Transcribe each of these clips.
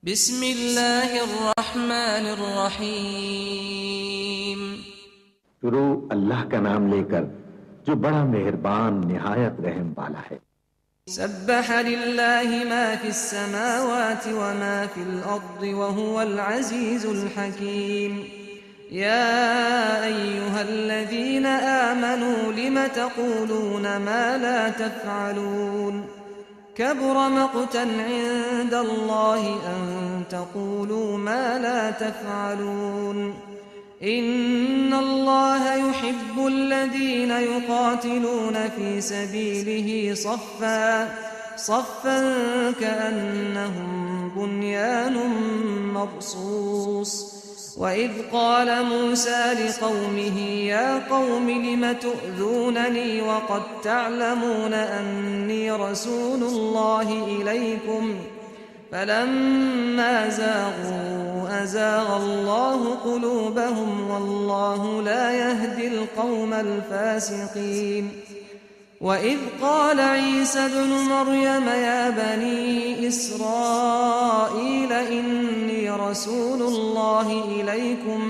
بسم اللہ الرحمن الرحیم۔ شروع اللہ کا نام لے کر جو بڑا مہربان نہایت رحم والا ہے۔ سبح للہ ما فی السماوات وما فی الارض وهو العزیز الحکیم۔ یا ایہا الذین آمنوا لم تقولون ما لا تفعلون كبر مقتا عند الله أن تقولوا ما لا تفعلون إن الله يحب الذين يقاتلون في سبيله صفا كأنهم بنيان مرصوص وإذ قال موسى لقومه يا قوم لم تؤذونني وقد تعلمون أني رسول الله إليكم فلما زاغوا أزاغ الله قلوبهم والله لا يهدي القوم الفاسقين وإذ قال عيسى ابن مريم يا بني إسرائيل إني رسول الله إليكم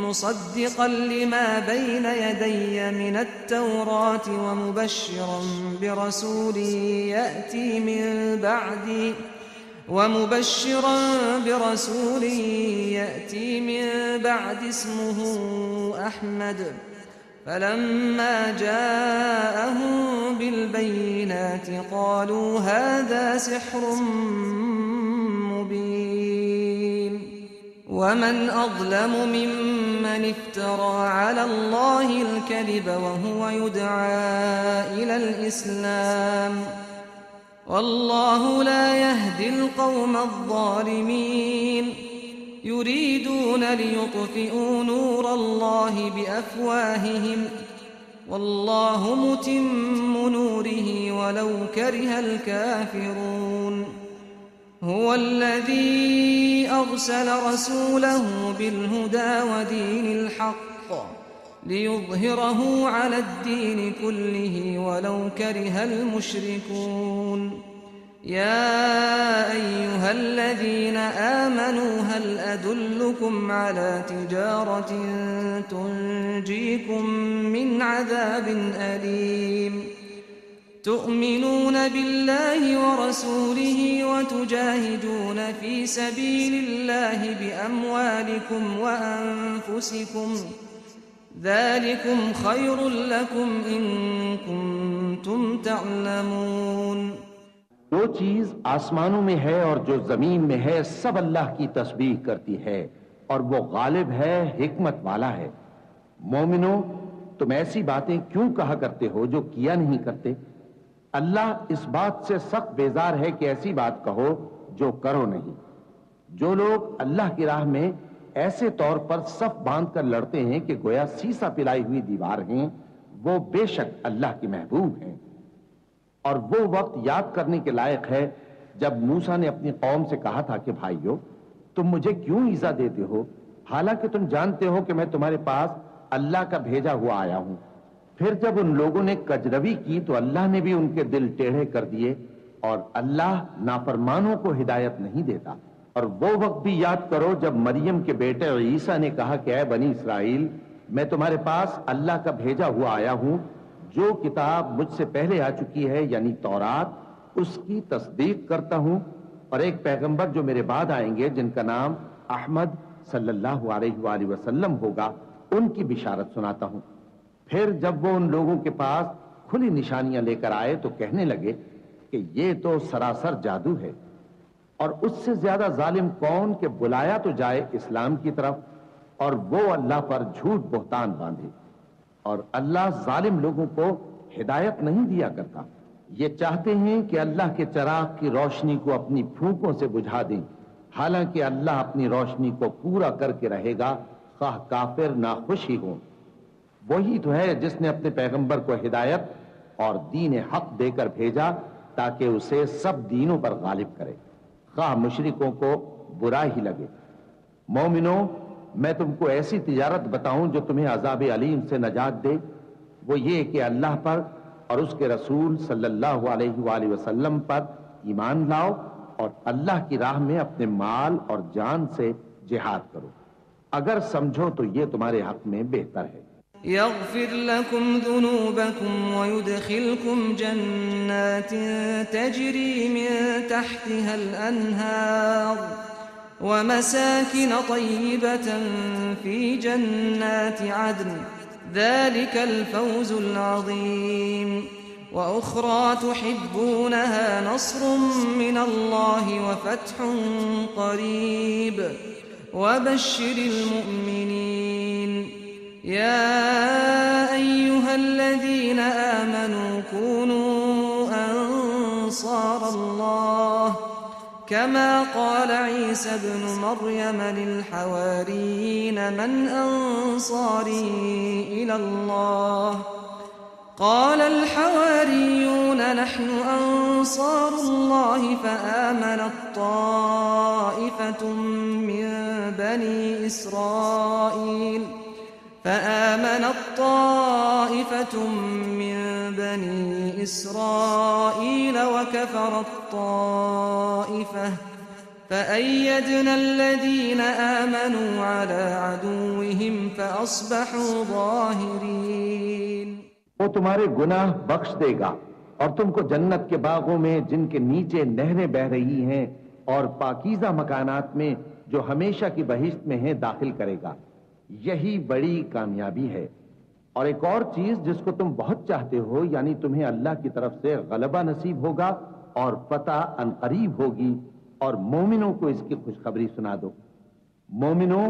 مصدقا لما بين يدي من التوراة ومبشرا برسول يأتي من بعد اسمه أحمد فلما جاءهم بالبينات قالوا هذا سحر مبين ومن أظلم ممن افترى على الله الكذب وهو يدعى إلى الإسلام والله لا يهدي القوم الظالمين يريدون ليطفئوا نور الله بأفواههم والله متم نوره ولو كره الكافرون هو الذي أرسل رسوله بالهدى ودين الحق ليظهره على الدين كله ولو كره المشركون يا أيها الذين آمنوا هل أدلكم على تجارة تنجيكم من عذاب أليم تؤمنون بالله ورسوله وتجاهدون في سبيل الله بأموالكم وأنفسكم ذلكم خير لكم إن كنتم تعلمون۔ جو چیز آسمانوں میں ہے اور جو زمین میں ہے سب اللہ کی تسبیح کرتی ہے اور وہ غالب ہے، حکمت والا ہے۔ مومنو، تم ایسی باتیں کیوں کہا کرتے ہو جو کیا نہیں کرتے؟ اللہ اس بات سے سخت بیزار ہے کہ ایسی بات کہو جو کرو نہیں۔ جو لوگ اللہ کی راہ میں ایسے طور پر صف باندھ کر لڑتے ہیں کہ گویا سیسا پلائی ہوئی دیوار ہیں، وہ بے شک اللہ کے محبوب ہیں۔ اور وہ وقت یاد کرنے کے لائق ہے جب موسیٰ نے اپنی قوم سے کہا تھا کہ بھائیو، تم مجھے کیوں ایذا دیتے ہو حالانکہ تم جانتے ہو کہ میں تمہارے پاس اللہ کا بھیجا ہوا آیا ہوں۔ پھر جب ان لوگوں نے کجروی کی تو اللہ نے بھی ان کے دل ٹیڑھے کر دیے، اور اللہ نافرمانوں کو ہدایت نہیں دیتا۔ اور وہ وقت بھی یاد کرو جب مریم کے بیٹے عیسیٰ نے کہا کہ اے بنی اسرائیل، میں تمہارے پاس اللہ کا بھیجا ہوا آیا ہوں، جو کتاب مجھ سے پہلے آ چکی ہے یعنی تورات، اس کی تصدیق کرتا ہوں، اور ایک پیغمبر جو میرے بعد آئیں گے جن کا نام احمد صلی اللہ علیہ وآلہ وسلم ہوگا، ان کی بشارت سناتا ہوں۔ پھر جب وہ ان لوگوں کے پاس کھلی نشانیاں لے کر آئے تو کہنے لگے کہ یہ تو سراسر جادو ہے، اور اس سے زیادہ ظالم کون کہ بلایا تو جائے اسلام کی طرف اور وہ اللہ پر جھوٹ بہتان باندھے۔ اور اللہ ظالم لوگوں کو ہدایت نہیں دیا کرتا۔ یہ چاہتے ہیں کہ اللہ کے چراغ کی روشنی کو اپنی پھونکوں سے بجھا دیں، حالانکہ اللہ اپنی روشنی کو پورا کر کے رہے گا، خواہ کافر ناخوش ہی ہوں۔ وہی تو ہے جس نے اپنے پیغمبر کو ہدایت اور دین حق دے کر بھیجا تاکہ اسے سب دینوں پر غالب کرے، خواہ مشرکوں کو برا ہی لگے۔ مومنوں، میں تم کو ایسی تجارت بتاؤں جو تمہیں عذاب علیم سے نجات دے؟ وہ یہ کہ اللہ پر اور اس کے رسول صلی اللہ علیہ وآلہ وسلم پر ایمان لاؤ اور اللہ کی راہ میں اپنے مال اور جان سے جہاد کرو، اگر سمجھو تو یہ تمہارے حق میں بہتر ہے۔ يغفر لكم ذنوبكم ويدخلكم جنات تجري من تحتها الأنهار ومساكن طيبة في جنات عدن ذلك الفوز العظيم وأخرى تحبونها نصر من الله وفتح قريب وبشر المؤمنين يا أيها الذين آمنوا كونوا أنصار الله كما قال عيسى ابن مريم للحواريين من أنصاري إلى الله قال الحواريون نحن أنصار الله فآمنت طائفة من بني إسرائيل وكفرت طائفة فأيدنا الذين آمنوا على عدوهم فأصبحوا ظاهرين۔ وہ تمہارے گناہ بخش دے گا اور تم کو جنت کے باغوں میں جن کے نیچے نہریں بہ رہی ہیں اور پاکیزہ مکانات میں جو ہمیشہ کی بہشت میں ہیں داخل کرے گا، یہی بڑی کامیابی ہے۔ اور ایک اور چیز جس کو تم بہت چاہتے ہو، یعنی تمہیں اللہ کی طرف سے غلبہ نصیب ہوگا اور فتح عنقریب ہوگی، اور مومنوں کو اس کی خوشخبری سنا دو۔ مومنوں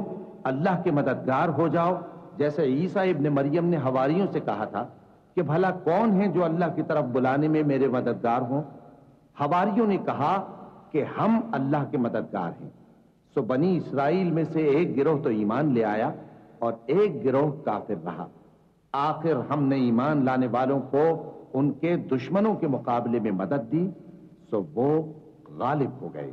اللہ کے مددگار ہو جاؤ، جیسے عیسیٰ ابن مریم نے حواریوں سے کہا تھا کہ بھلا کون ہیں جو اللہ کی طرف بلانے میں میرے مددگار ہوں؟ حواریوں نے کہا کہ ہم اللہ کے مددگار ہیں۔ سو بنی اسرائیل میں سے ایک گروہ تو ایمان لے آیا اور ایک گروہ کافر رہا۔ آخر ہم نے ایمان لانے والوں کو ان کے دشمنوں کے مقابلے میں مدد دی، سو وہ غالب ہو گئے۔